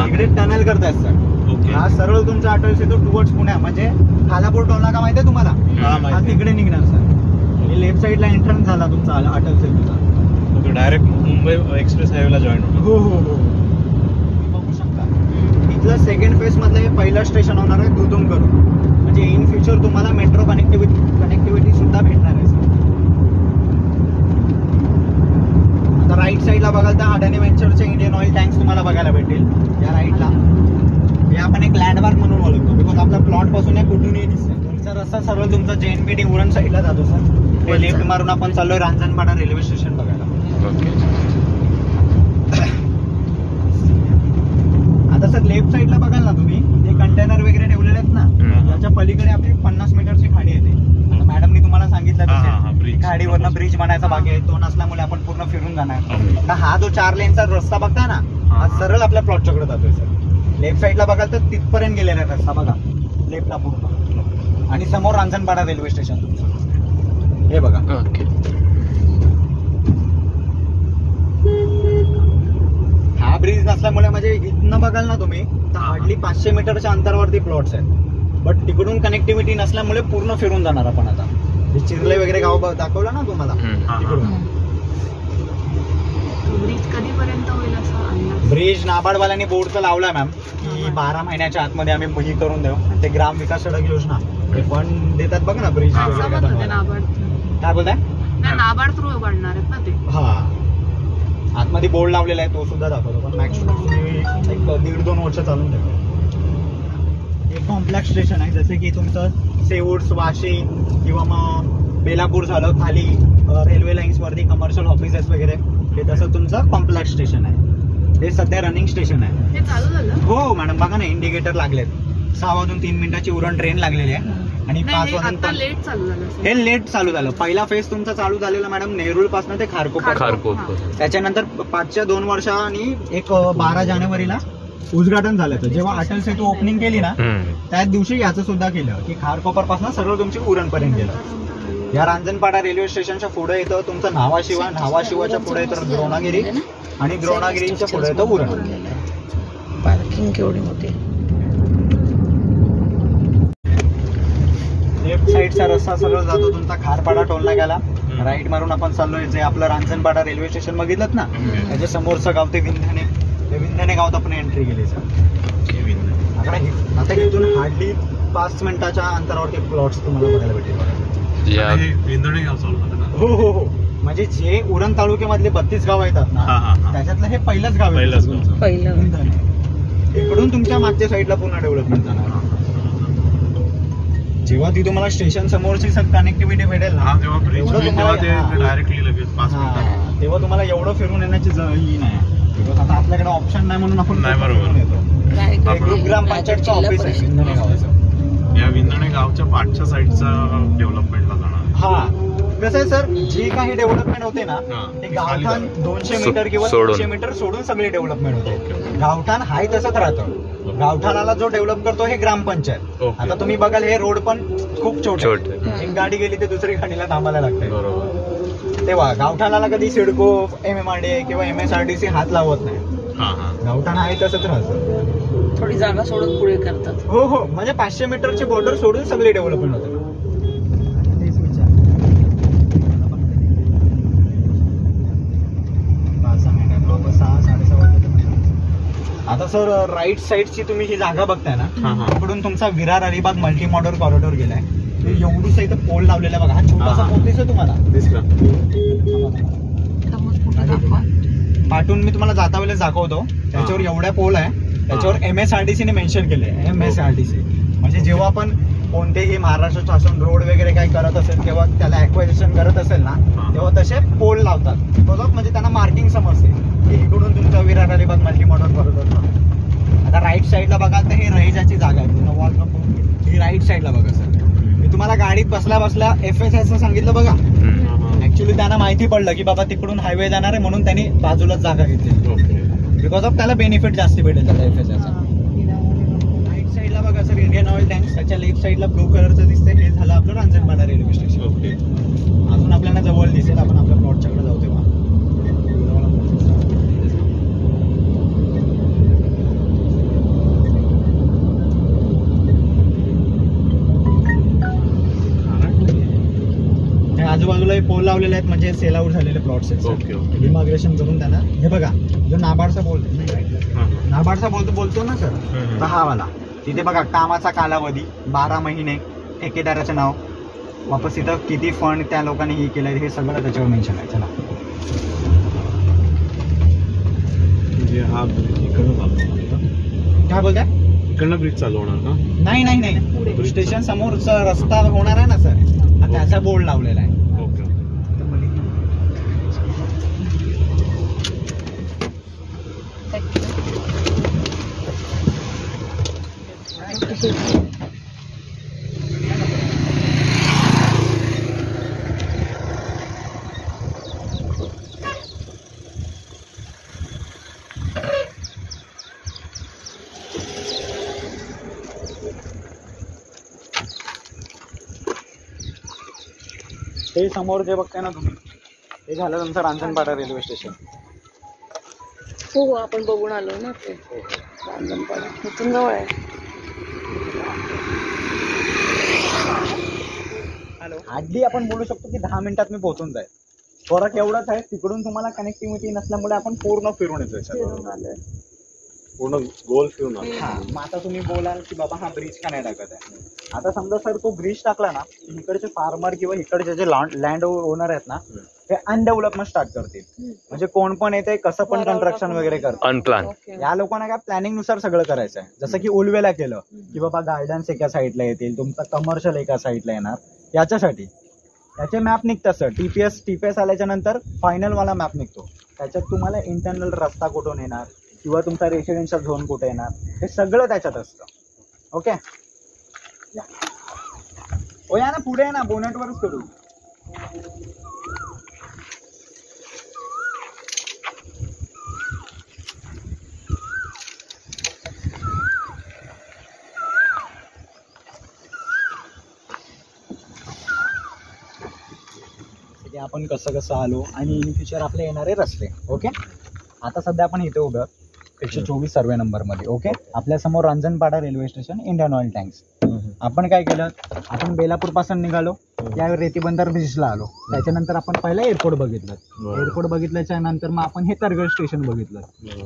इकडे टनल करतायत सर. हा सरळ तुमचा अटल सेतू टुवर्ड्स पुण्या म्हणजे खालापूर टोलनाका माहिती आहे तुम्हाला, हा तिकडे निघणार सर. हे लेफ्ट साईडला एंट्रन्स झाला तुमचा अटल सेतूचा. डायरेक्ट मुंबई एक्सप्रेस हायवेला जॉईन हो हो हो. तुम्ही बघू शकता इथलं सेकंड फेज मधलं हे पहिलं स्टेशन होणार आहे दुधूम करून. म्हणजे इन फ्युचर तुम्हाला मेट्रो कनेक्टिव्हिटी सुद्धा भेटणार आहे. आता राईट साईडला बघाल तर अडानी व्हेंचरचे इंडियन ऑइल टँक्स तुम्हाला बघायला भेटेल या राईटला. हे आपण एक लँडमार्क म्हणून ओळखतो बिकॉज आपल्या प्लॉट पासून हे कुठूनही दिसतंय. तुमचा रस्ता सर्व तुमचा JNPT उरण साईडला जातो सर. हे लेफ्ट मारून आपण चाललोय रांजणपाडा रेल्वे स्टेशन बघायला. आता सर लेफ्ट साईडला बघाल ना तुम्ही ते कंटेनर वगैरे ठेवलेले आहेत ना, त्याच्या पलीकडे आपली 50 मीटरची खाडी येते. आता मॅडमनी तुम्हाला सांगितलं हा, तसं bridge. खाडीवरनं ब्रिज बनायचा बाकी आहे, तो नसल्यामुळे आपण पूर्ण फिरून जाणार. तर हा जो 4 लेनचा रस्ता बघता ना, हा सरळ आपल्या प्लॉटच्या कडे जातोय सर. लेफ्ट साईडला बघाल तर तिथपर्यंत गेलेला आहे रस्ता बघा, लेफ्टला पूर्ण. आणि समोर रांजणपाडा रेल्वे स्टेशन हे बघा. ओके. हा ब्रिज नसल्यामुळे म्हणजे इथनं बघाल ना तुम्ही तर हार्डली 500 मीटरच्या अंतरावरती प्लॉट्स आहेत. बट तिकडून कनेक्टिव्हिटी नसल्यामुळे पूर्ण फिरून जाणार आपण आता. हे चिर्ले वगैरे गाव दाखवलं ना तुम्हाला तिकडून. ब्रिज कधीपर्यंत होईल असं अंदाज? ब्रिज नाबार्डवाल्यांनी बोर्ड तर लावलाय मॅम की 12 महिन्याच्या आतमध्ये आम्ही हे करून देऊ. ते ग्राम विकास सडक योजना ते फंड देतात बघा ना ब्रिज असं म्हणत होते नाबार्ड. काय बोलताय? नाही, नाबार्ड थ्रू काढणार आहेत ना ते. हा आतमध्ये बोर्ड लावलेला आहे तो सुद्धा दाखवतो. पण मॅक्सिमम एक 1.5-2 वर्ष चालून देतो. हे कॉम्प्लेक्स स्टेशन आहे, जसे की तुमचं सेवूर्स, वाशी किंवा मग बेलापूर झालं खाली रेल्वे लाईन्स वरती कमर्शियल ऑफिसेस वगैरे, हे तसं तुमचं कॉम्प्लेक्स स्टेशन आहे. हे सध्या रनिंग स्टेशन आहे. ते चालू झालं? हो मॅडम, बघा ना इंडिकेटर लागलेत. 6:03 उरण ट्रेन लागलेली आहे आणि नाही, 5 आता लेट चालू झालं असेल. हे लेट चालू झालं. पहिला फेज तुमचा चालू झालेला मॅडम नेरुळ पासून ते खारकोपर. खारकोपर. त्याच्यानंतर 5च्या 2 वर्षांनी एक 12 जानेवारीला उद्घाटन झालं. तर जेव्हा अटल सेतू ओपनिंग केली ना त्याच दिवशी याचं सुद्धा केलं की खारकोपर पासून सर्व तुमची उरणपर्यंत गेलं. या रांजणपाडा रेल्वे स्टेशनच्या पुढे येतं तुमचं न्हावाशिवा, न्हावाशिवाच्या पुढे येतं द्रोणागिरी आणि द्रोणागिरीच्या पुढे येतं उरण. पार्किंग केवढी मोठी. लेफ्ट साईडचा रस्ता सरळ जातो तुमचा खारपाडा टोल नाक्याला. राईट मारून आपण चाललोय जे आपलं रांजणपाडा रेल्वे स्टेशन बघितलं ना त्याच्या समोरचं गाव ते विंध्याने. ते विंध्याने गावात आपण एंट्री केली सर. आता इथून हार्डली 5 मिनिटाच्या अंतरावरती प्लॉट्स तुम्हाला बघायला भेटेल. विंधणे गाव चालू झालं ना. हो हो हो, म्हणजे जे उरण तालुक्यामधले 32 गाव येतात ना त्याच्यातलं हे पहिलंच गाव आहे. पहिलं विंधणे. इकडून तुमच्या मागच्या साईडला पूर्ण डेव्हलपमेंट जाणार. जेव्हा ती तुम्हाला स्टेशन समोरची कनेक्टिव्हिटी भेटेल ना डायरेक्टली लगेच 5 मिनिटात. तेव्हा तुम्हाला एवढं फिरून येण्याची ही नाही. बिकॉज आता आपल्याकडे ऑप्शन नाही म्हणून आपण नाही, बरोबर. फिरून येतो. ग्रुप ग्रामपंचायतचं ऑफिस आहे विंधणे गावाचं. या विंधणे गावच्या पाठच्या साईडचा डेव्हलपमेंटला जाणार. हा कसं आहे सर, जी काही डेव्हलपमेंट होते ना ते गावठाण 200 मीटर किंवा 300 मीटर सोडून सगळी डेव्हलपमेंट होते. गावठाण हाय तसंच राहतं. गावठाणाला जो डेव्हलप करतो हे ग्रामपंचायत. आता तुम्ही बघाल हे रोड पण खूप छोटे. एक गाडी गेली तर दुसरी गाडीला थांबायला लागते. तेव्हा गावठाणाला कधी सिडको, MMRDA किंवा MSRDC हात लावत नाही. गावठाण आहे तसंच राहतं. थोडी जागा सोडून पुढे करतात. हो हो, म्हणजे 500 मीटरची बॉर्डर सोडून सगळी डेव्हलपमेंट होते. आता सर राईट साईडची तुम्ही ही जागा बघताय ना तिकडून तुमचा Virar Alibag multi modal corridor गेलाय. एवढीच इथं पोल लावलेला बघा. हा छोटासा पोल दिसतो तुम्हाला पाठून मी तुम्हाला जाता वेळेस दाखवतो. त्याच्यावर एवढ्या पोल आहे. त्याच्यावर MSRDC ने मेन्शन केलंय. MSRDC म्हणजे जेव्हा आपण कोणतेही महाराष्ट्र शासन रोड वगैरे काही करत असेल किंवा त्याला ॲक्वायझेशन करत असेल ना तेव्हा तसे पोल लावतात. म्हणजे त्यांना मार्किंग समजते की इकडून तुमचा Virar Alibag multi modal corridor. आता राईट साईडला बघाल तर ही रहिजाची जागा आहे. पूर्ण वॉल कंपाऊंड ही राईट साईडला बघा सर. मी तुम्हाला गाडीत बसल्या बसल्या FSI सांगितलं बघा. ऍक्च्युली त्यांना माहिती पडलं की बाबा तिकडून हायवे जाणार आहे म्हणून त्यांनी बाजूलाच जागा घेतली. बिकॉज ऑफ त्याला बेनिफिट जास्त भेटेल त्याला FSIचा. राईट साईडला बघा सर इंडियन ऑइल टँक्स. त्याच्या लेफ्ट साईडला ब्लू कलरचं दिसतंय हे झालं आपलं रांजणपाडा रेल्वे स्टेशन. अजून आपल्याला जवळ दिसेल. आपण आपल्या प्लॉटच्याकडे जाऊ तेव्हा. आजूबाजूला पोल लावलेले आहेत म्हणजे सेल आउट झालेले प्लॉट्स आहेत. डिमाग्रेशन करून त्यांना हे बघा जो नाबार्डचा बोलतो ना सर तर हा वाला तिथे बघा कामाचा कालावधी 12 महिने, ठेकेदाराचं नाव, वापस इथं किती फंड त्या लोकांनी हे केलंय हे सगळं त्याच्यावर मेन्शन आहे. चला हा इकडनं चालू काय बोलताय? इकडनं ब्रिज चालू होणार का? नाही नाही नाही, स्टेशन समोरचा रस्ता होणार आहे ना सर त्याचा बोर्ड लावलेला आहे. हे समोर जे बघताय ना तुम्ही, हे झालं तुमचं रांजणपाडा रेल्वे स्टेशन. हो आपण बघून आलो ना ते रांजणपाडा इथून जवळ आहे. हार्डली आपण बोलू शकतो की 10 मिनिटात मी पोहोचून जाईल. फरक एवढाच आहे, तिकडून तुम्हाला कनेक्टिव्हिटी नसल्यामुळे आपण पूर्ण फिरून येतोय, पूर्ण गोल फिरून आलो. हा. मग आता तुम्ही बोलाल की बाबा हा ब्रिज का नाही टाकत आहे. आता समजा सर तो ब्रिज टाकला ना, इकडचे फार्मर किंवा इकडचे जे लँड ओनर आहेत ना, ते अनडेव्हलपमेंट स्टार्ट करतील. म्हणजे कोण पण येते, कसं पण कन्स्ट्रक्शन वगैरे करतात. अनप्लान. या लोकांना काय प्लॅनिंग नुसार सगळं करायचं आहे. जसं की उलवेला केलं की बाबा गार्डन्स एका साईडला येतील, तुमचा कमर्शियल एका साईडला येणार. याच्यासाठी त्याचे मॅप निघतात सर. टीपीएस आल्याच्या नंतर फायनल वाला मॅप निघतो. त्याच्यात तुम्हाला इंटरनल रस्ता कुठून येणार किंवा तुमचा रेसिडेन्शियल झोन कुठे येणार, हे सगळं त्याच्यात असतं. ओके, ओ या ना पुढे, ना बोनटवरच करू. आपण कसं कसं आलो आणि इन फ्युचर आपले येणारे रस्ते. ओके, आता सध्या आपण इथे उभं 124 सर्वे नंबर मध्ये. ओके, आपल्या समोर Ranjanpada railway station, Indian oil tanks. आपण काय केलं, आपण बेलापूर पासून निघालो, त्यावेळी रेतीबंदर ब्रिजला आलो. त्याच्यानंतर आपण पहिलं एअरपोर्ट बघितलं. एअरपोर्ट बघितल्याच्या नंतर मग आपण हे तरगड स्टेशन बघितलं.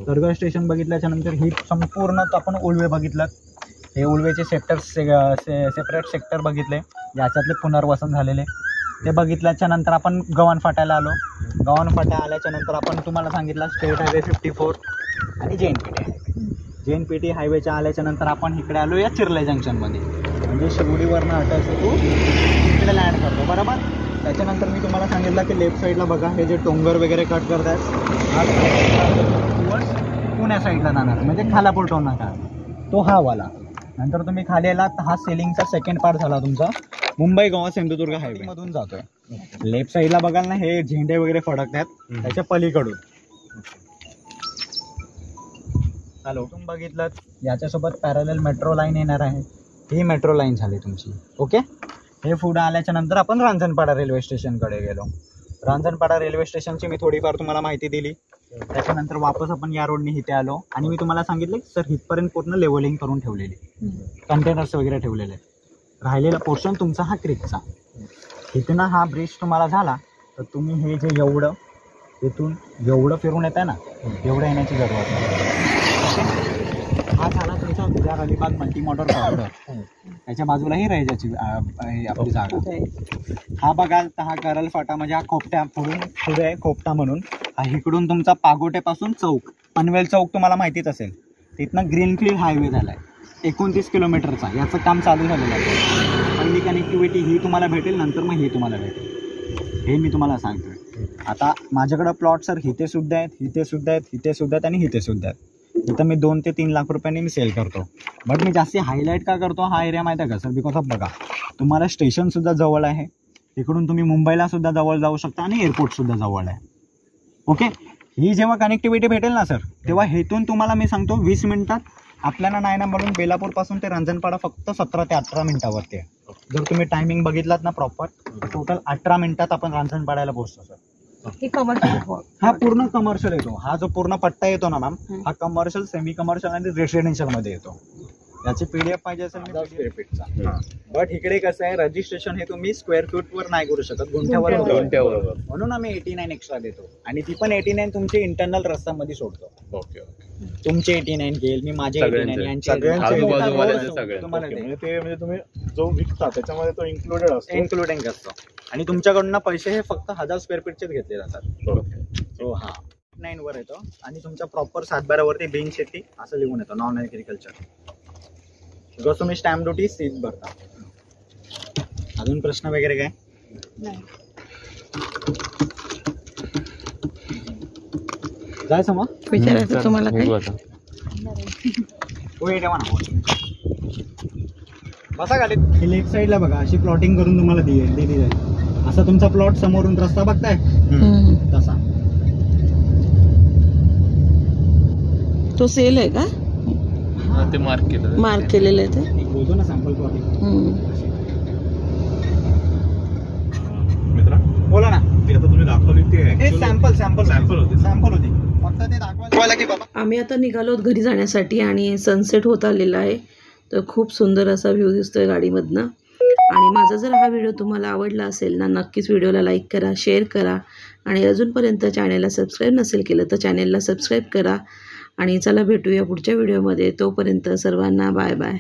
तरगड स्टेशन बघितल्याच्या नंतर ही संपूर्ण आपण उलवे बघितलं. हे उलवेचे सेपरेट सेक्टर बघितले, याच्यातले पुनर्वसन झालेले ते बघितल्याच्या नंतर आपण गव्हाण फाट्याला आलो. गव्हाण फाट्या आल्याच्या नंतर आपण तुम्हाला सांगितलं स्टेट हायवे 54 आणि JNPT हायवेच्या आल्याच्या नंतर आपण इकडे आलो या चिर्ले जंक्शनमध्ये. म्हणजे शिवडीवरनं अटायचं तू इकडे लँड करतो, बरोबर. त्याच्यानंतर मी तुम्हाला सांगितलं की लेफ्ट साईडला बघा, हे जे डोंगर वगैरे कट करतात पुण्या साईडला जाणार, म्हणजे खालापूर टोल नाका तो हा वाला. नंतर तुम्ही खाली आला तर हा सेलिंगचा सेकंड पार्ट झाला तुमचा. मुंबई गोवा सिंधुदुर्ग हायवे मधून जातोय. लेफ्ट साईडला बघाल ना, हे झेंडे वगैरे फडकतात त्याच्या पलीकडून. हॅलो, तुम्ही बघितलं याच्यासोबत पॅरलल मेट्रो लाईन येणार आहे. ही मेट्रो लाईन झाली तुमची. ओके, हे पुढे आल्याच्या नंतर आपण रांजणपाडा रेल्वे स्टेशनकडे गेलो. रांजणपाडा रेल्वे स्टेशनची मी थोडीफार तुम्हाला माहिती दिली. त्याच्यानंतर वापस आपण या रोडने इथे आलो आणि मी तुम्हाला सांगितले सर इथपर्यंत पूर्ण लेवलिंग करून ठेवलेली, कंटेनर्स वगैरे ठेवलेले. राहिलेला पोर्शन तुमचा हा क्रिकचा. इथून हा ब्रिज तुम्हाला झाला तर तुम्ही हे जे एवढं इथून एवढं फिरून येत आहे ना, एवढं येण्याची जरूरत नाही. हा झाला तुमचा Virar Alibag multi modal corridor. त्याच्या बाजूलाही रहिजाची आपली जागा. हा बघाल तर हा करल फाटा, म्हणजे हा खोपटा पुढे आहे खोपटा म्हणून. हा इकडून तुमचा पागोटेपासून चौक, पनवेल चौक तुम्हाला माहितीच असेल, तिथनं ग्रीनफील्ड हायवे झाला आहे 29 किलोमीटरचा. याचं काम चालू झालेलं आहे. पहिली कनेक्टिव्हिटी ही तुम्हाला भेटेल, नंतर मग ही तुम्हाला भेटेल. हे मी तुम्हाला सांगतोय. आता माझ्याकडं प्लॉट सर इथे सुद्धा आहेत, इथे सुद्धा आहेत, इथे सुद्धा आहेत आणि इथे सुद्धा आहेत. इथं मी 2 ते 3 लाख रुपयांनी मी सेल करतो. बट मी जास्ती हायलाईट का करतो हा एरिया माहिती आहे का सर? बिकॉज ऑफ बघा, तुम्हाला स्टेशनसुद्धा जवळ आहे, इकडून तुम्ही मुंबईला सुद्धा जवळ जाऊ शकता आणि एअरपोर्टसुद्धा जवळ आहे. ओके, ही जेव्हा कनेक्टिव्हिटी भेटेल ना सर, तेव्हा हेतून तुम्हाला मी सांगतो 20 मिनिटात आपल्याला नाही ना म्हणून बेलापूरपासून ते रांजणपाडा फक्त 17 ते 18 मिनिटावरती आहे. जर तुम्ही टायमिंग बघितलात ना प्रॉपर, टोटल 18 मिनिटात आपण रांजणपाड्याला पोहोचतो सर. हा पूर्ण कमर्शियल येतो. हा जो पूर्ण पट्टा येतो ना मॅम, हा कमर्शियल, सेमी कमर्शियल आणि रेसिडेन्शियल मध्ये येतो. याची पीडीएफ पाहिजे असेल मी बट इकडे कसं आहे, रजिस्ट्रेशन हे तुम्ही स्क्वेअर फूट वर नाही करू शकत, गुंठ्यावर. म्हणून आम्ही 89 एक्स्ट्रा देतो आणि ती पण 89 तुमचे इंटरनल रस्त्यामध्ये सोडतो. ओके ओके, तुमचे 89 घेईल मी, माझे 89 तुम्हाला ते म्हणजे तुम्ही जो विकता त्याच्यामध्ये तो इन्क्लुडेड असतो, इन्क्लुडिंग असतो. आणि तुमच्याकडून पैसे हे फक्त 1000 स्क्वेअर फीटचेच घेतले जातात. ओके, हा 9 वर येतो आणि तुमच्या प्रॉपर 7/12 बिन शेती असं लिहून येतो, नॉन ऍग्रिकल्चर. जसं तुम्ही स्टॅम्प ड्युटी सीट भरता. अजून प्रश्न वगैरे काय नाही? जायचं मग विचारायचं तुम्हाला काही? ठेवा ना, बसा खाली. लेफ्ट साईडला बघा, अशी प्लॉटिंग करून तुम्हाला दिली जाईल. असा तुमचा प्लॉट समोरून रस्ता बघताय तसा. तो सेल आहे का? ते मार्क केलेलं आहे ते. बोलतो ना सॅम्पल प्लॉटिंग. मित्रा बोला ना. ती आता तुम्ही दाखवली ते ते सॅम्पल होती. फक्त ते दाखवायला की बाबा. आम्ही आता निघालो घरी जाण्यासाठी आणि सनसेट होत आलेला आहे. तर खूप सुंदर असा व्ह्यू दिसतोय गाडीमधनं. आणि माझा जर हा व्हिडिओ तुम्हाला आवडला असेल ना, नक्कीच व्हिडिओला लाईक करा, शेअर करा आणि अजूनपर्यंत चॅनेलला सबस्क्राईब नसेल केलं तर चॅनेलला सबस्क्राईब करा. आणि चला भेटूया पुढच्या व्हिडिओमध्ये. तोपर्यंत सर्वांना बाय बाय.